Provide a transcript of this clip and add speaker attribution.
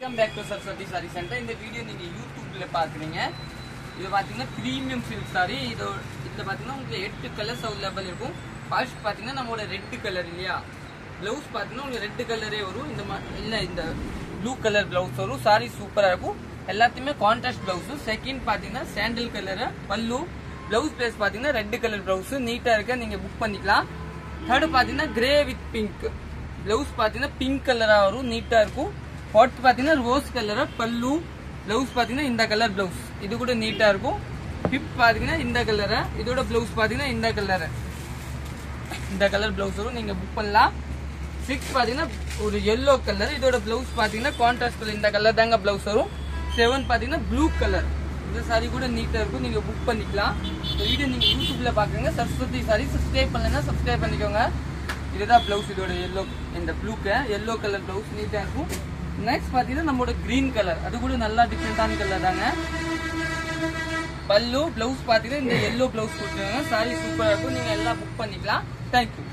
Speaker 1: Welcome back to Saraswathi sari centre. இந்த video நீங்க யூடியூப்ல பாக்குறீங்க. இது பாத்தீங்கன்னா பிரீமியம் சில்க் சாரி. இதுல பாத்தீங்கன்னா உங்களுக்கு 8 கலர்ஸ் அவைலபிள் இருக்கும். ஃபர்ஸ்ட் பாத்தீங்கன்னா நம்மளோட ரெட் கலர் இல்லையா, பிளவுஸ் பாத்தீங்கன்னா உங்களுக்கு ரெட் கலரே வரும். இந்த ப்ளூ கலர் பிளவுஸ் வரும். சாரி சூப்பரா இருக்கும். எல்லாத்தையுமே கான்ட்ராஸ்ட் பிளவுஸ். செகண்ட் பாத்தீங்கன்னா சாண்டல் கலர் பல்லு. பிளவுஸ் பேஸ் பாத்தீங்கன்னா ரெட் கலர் பிளவுஸ் நீட்டா இருக்க, நீங்க புக் பண்ணிக்கலாம். தேர்ட் பாத்தீங்கன்னா கிரே வித் பிங்க் பிளவுஸ் பாத்தீங்கன்னா பிங்க் கலரா வரும், நீட்டா இருக்கும். ஃபோர்த் பாத்தீங்கன்னா ரோஸ் கலர் பல்லு. பிளவுஸ் பாத்தீங்கன்னா இந்த கலர் பிளவுஸ், இது கூட நீட்டா இருக்கும். ஃபிஃப்த் பாத்தீங்கன்னா இந்த கலர், இதோட பிளவுஸ் பாத்தீங்கன்னா இந்த கலர் பிளவுஸ் வரும், நீங்க புக் பண்ணலாம். சிக்ஸ் பாத்தீங்கன்னா ஒரு எல்லோ கலர், இதோட பிளவுஸ் பாத்தீங்கன்னா கான்ட்ராஸ்ட் கலர், இந்த கலர் தாங்க பிளவுஸ் வரும். செவன் பாத்தீங்கன்னா ப்ளூ கலர், இந்த சாரி கூட நீட்டா இருக்கும், நீங்க புக் பண்ணிக்கலாம். இந்த வீடியோ நீங்க யூடியூப்ல பாக்குங்க. சரஸ்வதி சாரி சப்ஸ்கிரைப் பண்ணலன்னா சப்ஸ்கிரைப் பண்ணிக்கோங்க. இதுதான் பிளவுஸ், இதோட எல்லோ, இந்த ப்ளூக்கு எல்லோ கலர் பிளவுஸ் நீட்டா இருக்கும். நெக்ஸ்ட் பாத்தீங்கன்னா நம்மளோட கிரீன் கலர், அது கூட நல்லா டிஃப்ரெண்டான கலர் தாங்க. பல்லு பிளவுஸ் பாத்தீங்கன்னா இந்த எல்லோ பிளவுஸ் கொடுத்துருக்காங்க. சாரி சூப்பரா இருக்கும், நீங்க எல்லாம் புக் பண்ணிக்கலாம். தேங்க்யூ.